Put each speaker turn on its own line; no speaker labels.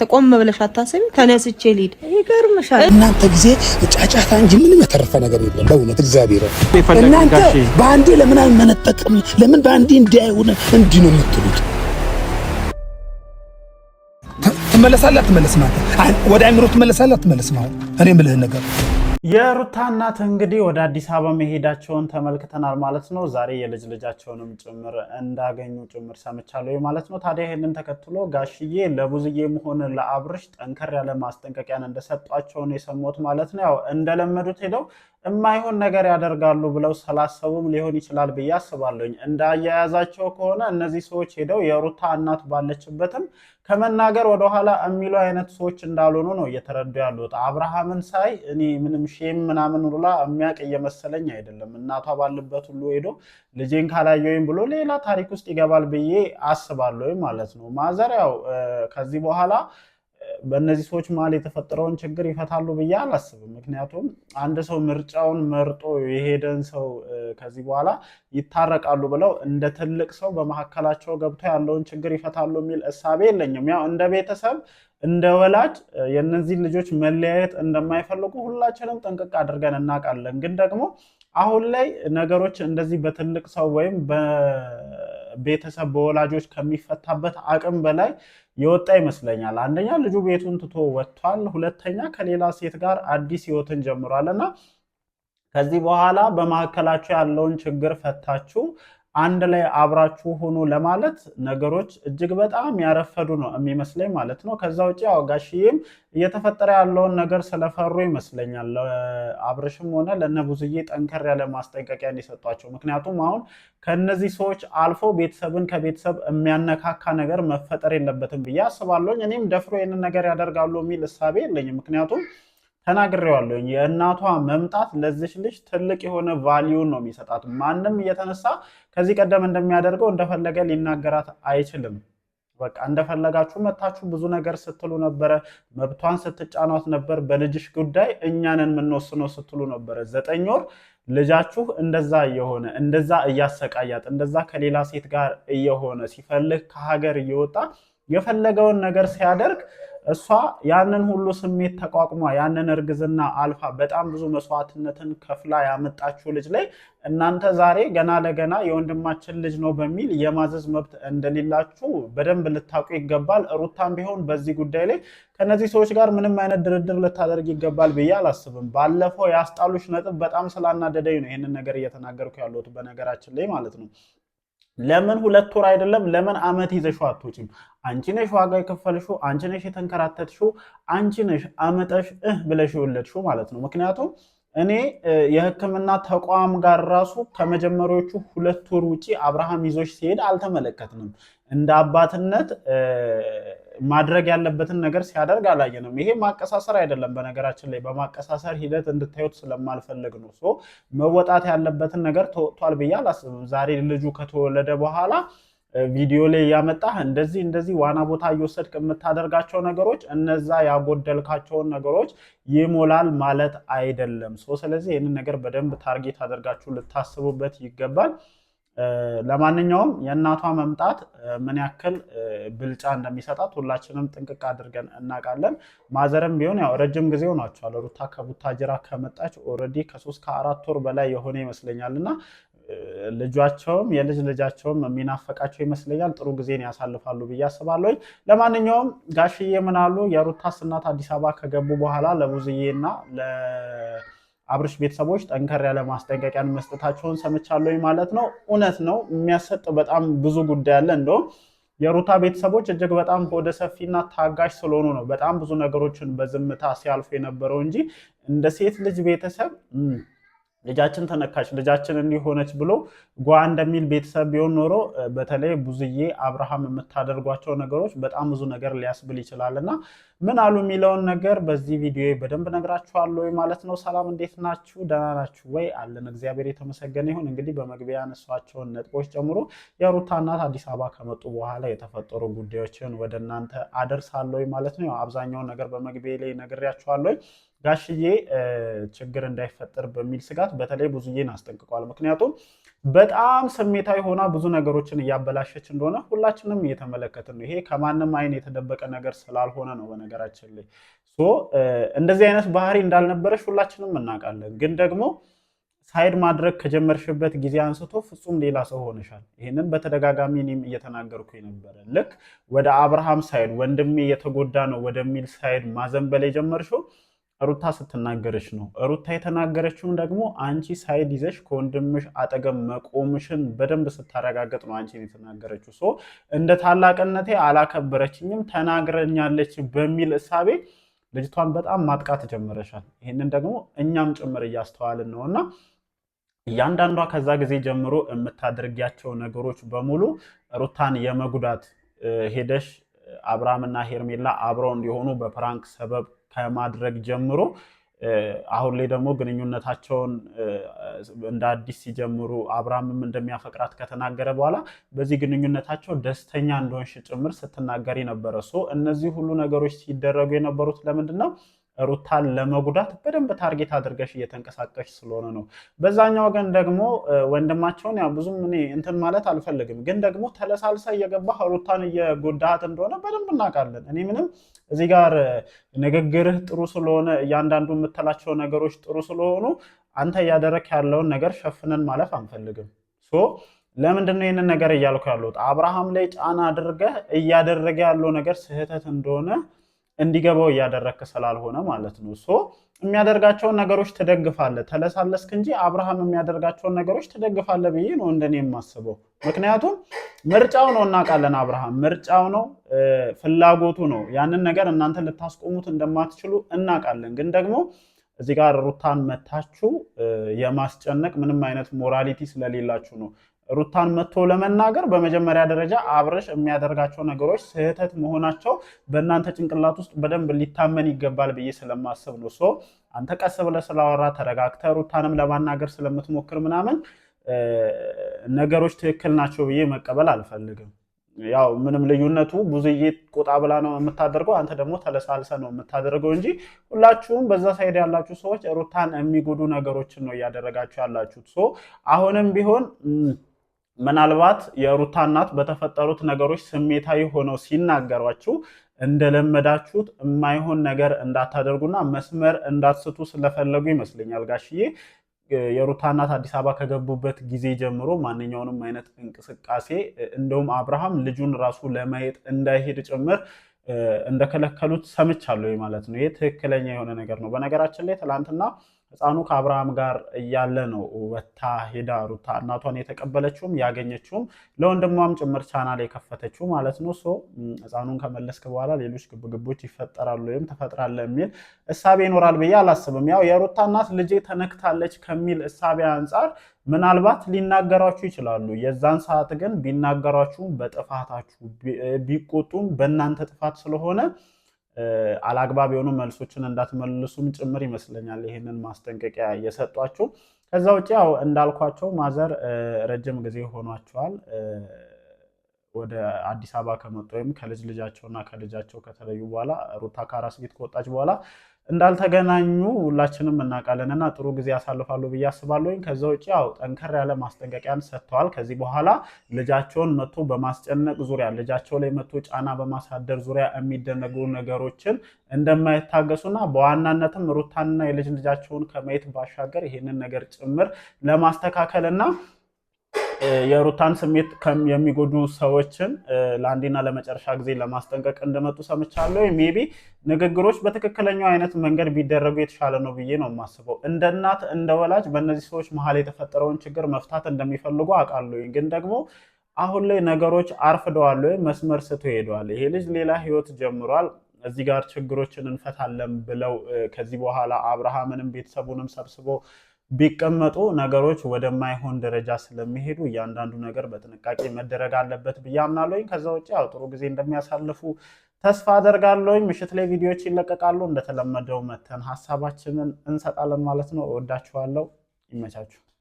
ተቆም ብለሽ አታስቢ። ተነስቼ ልሂድ ይገርምሻል።
እናንተ ጊዜ ጫጫታ እንጂ ምንም የተረፈ ነገር የለም። በእውነት እግዚአብሔር እናንተ በአንዴ ለምን አልመነጠቅም? ለምን በአንዴ እንዲያዩን እንዲህ ነው የምትሉት? ትመለሳለህ አትመለስም? ወደ አይምሮ ትመለሳለህ አትመለስም? እኔ የምልህ ነገር
የሩታ እናት እንግዲህ ወደ አዲስ አበባ መሄዳቸውን ተመልክተናል ማለት ነው። ዛሬ የልጅ ልጃቸውንም ጭምር እንዳገኙ ጭምር ሰምቻለሁ ማለት ነው። ታዲያ ይህንን ተከትሎ ጋሽዬ ለቡዝዬም ሆነ ለአብርሽ ጠንከር ያለ ማስጠንቀቂያን እንደሰጧቸው ነው የሰሙት ማለት ነው። ያው እንደለመዱት ሄደው የማይሆን ነገር ያደርጋሉ ብለው ስላሰቡም ሊሆን ይችላል ብዬ አስባለሁኝ። እንዳያያዛቸው ከሆነ እነዚህ ሰዎች ሄደው የሩታ እናት ባለችበትም ከመናገር ወደኋላ የሚሉ አይነት ሰዎች እንዳልሆኑ ነው እየተረዱ ያሉት። አብርሃምን ሳይ እኔ ምንም ሼም ምናምን ሁላ የሚያውቅ እየመሰለኝ አይደለም። እናቷ ባለበት ሁሉ ሄዶ ልጄን ካላየሁኝ ብሎ ሌላ ታሪክ ውስጥ ይገባል ብዬ አስባለሁ ማለት ነው። ማዘር ያው ከዚህ በኋላ በእነዚህ ሰዎች መሀል የተፈጠረውን ችግር ይፈታሉ ብዬ አላስብም። ምክንያቱም አንድ ሰው ምርጫውን መርጦ የሄደን ሰው ከዚህ በኋላ ይታረቃሉ ብለው እንደ ትልቅ ሰው በመካከላቸው ገብቶ ያለውን ችግር ይፈታሉ የሚል እሳቤ የለኝም። ያው እንደ ቤተሰብ እንደ ወላጅ የእነዚህ ልጆች መለያየት እንደማይፈልጉ ሁላችንም ጥንቅቅ አድርገን እናውቃለን። ግን ደግሞ አሁን ላይ ነገሮች እንደዚህ በትልቅ ሰው ወይም በቤተሰብ በወላጆች ከሚፈታበት አቅም በላይ የወጣ ይመስለኛል። አንደኛ ልጁ ቤቱን ትቶ ወጥቷል። ሁለተኛ ከሌላ ሴት ጋር አዲስ ህይወትን ጀምሯል እና ከዚህ በኋላ በመካከላችሁ ያለውን ችግር ፈታችሁ አንድ ላይ አብራችሁ ሆኖ ለማለት ነገሮች እጅግ በጣም ያረፈዱ ነው የሚመስለኝ ማለት ነው። ከዛ ውጭ ያው ጋሽዬም እየተፈጠረ ያለውን ነገር ስለፈሩ ይመስለኛል ለአብርሽም ሆነ ለነቡዝዬ ጠንከር ያለ ማስጠንቀቂያን የሰጧቸው። ምክንያቱም አሁን ከነዚህ ሰዎች አልፎ ቤተሰብን ከቤተሰብ የሚያነካካ ነገር መፈጠር የለበትም ብዬ አስባለሁ። እኔም ደፍሮ ይህንን ነገር ያደርጋሉ የሚል እሳቤ የለኝም። ምክንያቱም ተናግሬዋለሁኝ የእናቷ መምጣት ለዚች ልጅ ትልቅ የሆነ ቫሊዩን ነው የሚሰጣት። ማንም እየተነሳ ከዚህ ቀደም እንደሚያደርገው እንደፈለገ ሊናገራት አይችልም። በቃ እንደፈለጋችሁ መታችሁ ብዙ ነገር ስትሉ ነበረ፣ መብቷን ስትጫኗት ነበር። በልጅሽ ጉዳይ እኛንን የምንወስነው ስትሉ ነበረ። 9 ወር ልጃችሁ እንደዛ እየሆነ እንደዛ እያሰቃያት እንደዛ ከሌላ ሴት ጋር እየሆነ ሲፈልግ ከሀገር እየወጣ የፈለገውን ነገር ሲያደርግ እሷ ያንን ሁሉ ስሜት ተቋቁማ ያንን እርግዝና አልፋ በጣም ብዙ መስዋዕትነትን ከፍላ ያመጣችው ልጅ ላይ እናንተ ዛሬ ገና ለገና የወንድማችን ልጅ ነው በሚል የማዘዝ መብት እንደሌላችሁ በደንብ ልታውቁ ይገባል። ሩታም ቢሆን በዚህ ጉዳይ ላይ ከነዚህ ሰዎች ጋር ምንም አይነት ድርድር ልታደርግ ይገባል ብዬ አላስብም። ባለፈው ያስጣሉሽ ነጥብ በጣም ስላናደደኝ ነው ይህንን ነገር እየተናገርኩ ያለሁት በነገራችን ላይ ማለት ነው። ለምን 2 ወር አይደለም ለምን ዓመት ይዘሽው አትወጪም? አንቺ ነሽ ዋጋ የከፈልሽው፣ አንቺ ነሽ የተንከራተትሽው፣ አንቺ ነሽ አመጠሽ ብለሽ የወለድሽው ማለት ነው። ምክንያቱም እኔ የሕክምና ተቋም ጋር ራሱ ከመጀመሪያዎቹ 2 ወር ውጪ አብርሃም ይዞሽ ሲሄድ አልተመለከትንም። እንደ አባትነት ማድረግ ያለበትን ነገር ሲያደርግ አላየንም። ይሄ ማቀሳሰር አይደለም። በነገራችን ላይ በማቀሳሰር ሂደት እንድታዩት ስለማልፈልግ ነው። መወጣት ያለበትን ነገር ተወጥቷል ብዬ አላስብም። ዛሬ ልጁ ከተወለደ በኋላ ቪዲዮ ላይ ያመጣህ እንደዚህ ዋና ቦታ እየወሰድክ የምታደርጋቸው ነገሮች እነዛ ያጎደልካቸውን ነገሮች ይሞላል ማለት አይደለም። ስለዚህ ይህንን ነገር በደንብ ታርጌት አድርጋችሁ ልታስቡበት ይገባል። ለማንኛውም የእናቷ መምጣት ምን ያክል ብልጫ እንደሚሰጣት ሁላችንም ጥንቅቅ አድርገን እናውቃለን። ማዘርም ቢሆን ያው ረጅም ጊዜ ሆኗቸዋል ሩታ ከቡታጅራ ከመጣች ኦልሬዲ ከ3 ከ4 ወር በላይ የሆነ ይመስለኛል እና ልጃቸውም የልጅ ልጃቸውም የሚናፈቃቸው ይመስለኛል። ጥሩ ጊዜን ያሳልፋሉ ብዬ አስባለሁ። ለማንኛውም ጋሽዬ ምን አሉ? የሩታስ እናት አዲስ አበባ ከገቡ በኋላ ለቡዝዬና ለአብርሽ ቤተሰቦች ጠንከር ያለ ማስጠንቀቂያን መስጠታቸውን ሰምቻለሁ ማለት ነው። እውነት ነው፣ የሚያሰጥ በጣም ብዙ ጉዳይ አለ። እንደውም የሩታ ቤተሰቦች እጅግ በጣም ሆደ ሰፊና ታጋሽ ስለሆኑ ነው በጣም ብዙ ነገሮችን በዝምታ ሲያልፉ የነበረው እንጂ እንደ ሴት ልጅ ቤተሰብ ልጃችን ተነካች ልጃችን እንዲሆነች ብሎ ጓ እንደሚል ቤተሰብ ቢሆን ኖሮ በተለይ ቡዝዬ አብርሃም የምታደርጓቸው ነገሮች በጣም ብዙ ነገር ሊያስብል ይችላልና ምን አሉ የሚለውን ነገር በዚህ ቪዲዮ በደንብ ነግራችኋለሁ ማለት ነው። ሰላም እንዴት ናችሁ? ደህና ናችሁ ወይ? አለን እግዚአብሔር የተመሰገነ ይሁን። እንግዲህ በመግቢያ ያነሷቸውን ነጥቦች ጨምሮ የሩታ እናት አዲስ አበባ ከመጡ በኋላ የተፈጠሩ ጉዳዮችን ወደ እናንተ አደርሳለሁ ማለት ነው። አብዛኛውን ነገር በመግቢያ ላይ ነግሬያችኋለሁ። ጋሽዬ ችግር እንዳይፈጠር በሚል ስጋት በተለይ ቡዝዬን አስጠንቅቀዋል። ምክንያቱም በጣም ስሜታዊ ሆና ብዙ ነገሮችን እያበላሸች እንደሆነ ሁላችንም እየተመለከትን ነው። ይሄ ከማንም አይን የተደበቀ ነገር ስላልሆነ ነው። በነገራችን ላይ እንደዚህ አይነት ባህሪ እንዳልነበረች ሁላችንም እናውቃለን። ግን ደግሞ ሳይድ ማድረግ ከጀመርሽበት ጊዜ አንስቶ ፍጹም ሌላ ሰው ሆነሻል። ይህንን በተደጋጋሚ እኔም እየተናገርኩ ነበረ። ልክ ወደ አብርሃም ሳይድ ወንድሜ የተጎዳ ነው ወደሚል ሳይድ ማዘንበል የጀመርሽው ሩታ ስትናገረች ነው። ሩታ የተናገረችውን ደግሞ አንቺ ሳይድ ይዘሽ ከወንድምሽ አጠገብ መቆምሽን በደንብ ስታረጋገጥ ነው አንቺ የተናገረችው። እንደ ታላቅነቴ አላከበረችኝም ተናግረኛለች በሚል እሳቤ ልጅቷን በጣም ማጥቃት ጀምረሻል። ይህንን ደግሞ እኛም ጭምር እያስተዋልን ነው እና እያንዳንዷ ከዛ ጊዜ ጀምሮ የምታደርጊያቸው ነገሮች በሙሉ ሩታን የመጉዳት ሄደሽ አብርሃምና ሄርሜላ አብረው እንዲሆኑ በፕራንክ ሰበብ ከማድረግ ጀምሮ አሁን ላይ ደግሞ ግንኙነታቸውን እንደ አዲስ ሲጀምሩ አብርሃምም እንደሚያፈቅራት ከተናገረ በኋላ በዚህ ግንኙነታቸው ደስተኛ እንደሆንሽ ጭምር ስትናገሪ ነበረ። እነዚህ ሁሉ ነገሮች ሲደረጉ የነበሩት ለምንድን ነው? ሩታን ለመጉዳት በደንብ ታርጌት አድርገሽ እየተንቀሳቀሽ ስለሆነ ነው። በዛኛው ወገን ደግሞ ወንድማቸውን ያው ብዙም እኔ እንትን ማለት አልፈልግም፣ ግን ደግሞ ተለሳልሳ እየገባህ ሩታን እየጎዳሃት እንደሆነ በደንብ እናውቃለን። እኔ ምንም እዚህ ጋር ንግግርህ ጥሩ ስለሆነ እያንዳንዱ የምትላቸው ነገሮች ጥሩ ስለሆኑ አንተ እያደረክ ያለውን ነገር ሸፍነን ማለፍ አንፈልግም። ለምንድነው ይህንን ነገር እያልኩ ያለሁት? አብርሃም ላይ ጫና አድርገህ እያደረገ ያለው ነገር ስህተት እንደሆነ እንዲገባው እያደረክ ስላልሆነ ማለት ነው። የሚያደርጋቸውን ነገሮች ትደግፋለህ፣ ተለሳለስክ እንጂ አብርሃም የሚያደርጋቸውን ነገሮች ትደግፋለህ ብዬ ነው እንደኔ የማስበው። ምክንያቱም ምርጫው ነው፣ እናውቃለን። አብርሃም ምርጫው ነው፣ ፍላጎቱ ነው። ያንን ነገር እናንተ ልታስቆሙት እንደማትችሉ እናውቃለን። ግን ደግሞ እዚህ ጋር ሩታን መታችሁ የማስጨነቅ ምንም አይነት ሞራሊቲ ስለሌላችሁ ነው። ሩታን መጥቶ ለመናገር በመጀመሪያ ደረጃ አብርሽ የሚያደርጋቸው ነገሮች ስህተት መሆናቸው በእናንተ ጭንቅላት ውስጥ በደንብ ሊታመን ይገባል ብዬ ስለማስብ ነው። አንተ ቀስ ብለህ ስላወራ ተረጋግተህ ሩታንም ለማናገር ስለምትሞክር ምናምን ነገሮች ትክክል ናቸው ብዬ መቀበል አልፈልግም። ያው ምንም ልዩነቱ ብዙዬ ቆጣ ብላ ነው የምታደርገው፣ አንተ ደግሞ ተለሳልሰ ነው የምታደርገው እንጂ ሁላችሁም በዛ ሳይድ ያላችሁ ሰዎች ሩታን የሚጎዱ ነገሮችን ነው እያደረጋችሁ ያላችሁት። አሁንም ቢሆን ምናልባት የሩታ እናት በተፈጠሩት ነገሮች ስሜታዊ ሆነው ሲናገሯችሁ እንደለመዳችሁት የማይሆን ነገር እንዳታደርጉና መስመር እንዳትስቱ ስለፈለጉ ይመስለኛል ጋሽዬ የሩታ እናት አዲስ አበባ ከገቡበት ጊዜ ጀምሮ ማንኛውንም አይነት እንቅስቃሴ እንደውም አብርሃም ልጁን ራሱ ለማየት እንዳይሄድ ጭምር እንደከለከሉት ሰምቻለሁ ማለት ነው። ይሄ ትክክለኛ የሆነ ነገር ነው። በነገራችን ላይ ትላንትና ህፃኑ ከአብርሃም ጋር እያለ ነው ወታ ሄዳ ሩታ እናቷን የተቀበለችውም ያገኘችውም ለወንድሟም ጭምር ቻናል የከፈተችው ማለት ነው። ህፃኑን ከመለስክ በኋላ ሌሎች ግብግቦች ይፈጠራሉ ወይም ተፈጥራለ የሚል እሳቤ ይኖራል ብዬ አላስብም። ያው የሩታ እናት ልጄ ተነክታለች ከሚል እሳቤ አንጻር ምናልባት ሊናገሯችሁ ይችላሉ። የዛን ሰዓት ግን ቢናገሯችሁ በጥፋታችሁ ቢቆጡም በእናንተ ጥፋት ስለሆነ አላግባብ የሆኑ መልሶችን እንዳትመልሱም ጭምር ይመስለኛል ይህንን ማስጠንቀቂያ እየሰጧችሁ። ከዛ ውጭ ያው እንዳልኳቸው ማዘር ረጅም ጊዜ ሆኗቸዋል ወደ አዲስ አበባ ከመጡ ወይም ከልጅ ልጃቸውና ከልጃቸው ከተለዩ በኋላ ሩታ ከአራስ ቤት ከወጣች በኋላ እንዳልተገናኙ ሁላችንም እናውቃለን እና ጥሩ ጊዜ ያሳልፋሉ ብዬ አስባለሁ። ከዛ ውጭ ያው ጠንከር ያለ ማስጠንቀቂያን ሰጥተዋል። ከዚህ በኋላ ልጃቸውን መጥቶ በማስጨነቅ ዙሪያ ልጃቸው ላይ መጥቶ ጫና በማሳደር ዙሪያ የሚደረጉ ነገሮችን እንደማይታገሱና በዋናነትም ሩታንና የልጅ ልጃቸውን ከማየት ባሻገር ይህንን ነገር ጭምር ለማስተካከልና የሩታን ስሜት የሚጎዱ ሰዎችን ለአንዴና ለመጨረሻ ጊዜ ለማስጠንቀቅ እንደመጡ ሰምቻለሁ። ሜቢ ንግግሮች በትክክለኛው አይነት መንገድ ቢደረጉ የተሻለ ነው ብዬ ነው የማስበው። እንደ እናት እንደ ወላጅ በእነዚህ ሰዎች መሀል የተፈጠረውን ችግር መፍታት እንደሚፈልጉ አውቃለሁ። ግን ደግሞ አሁን ላይ ነገሮች አርፍደዋል፣ መስመር ስቶ ሄደዋል። ይሄ ልጅ ሌላ ህይወት ጀምሯል። እዚህ ጋር ችግሮችን እንፈታለን ብለው ከዚህ በኋላ አብርሃምንም ቤተሰቡንም ሰብስቦ ቢቀመጡ ነገሮች ወደማይሆን ደረጃ ስለሚሄዱ እያንዳንዱ ነገር በጥንቃቄ መደረግ አለበት ብዬ አምናለሁ። ከዛ ውጭ ያው ጥሩ ጊዜ እንደሚያሳልፉ ተስፋ አደርጋለሁ። ምሽት ላይ ቪዲዮዎች ይለቀቃሉ። እንደተለመደው መተን ሀሳባችንን እንሰጣለን ማለት ነው። እወዳችኋለሁ። ይመቻችሁ።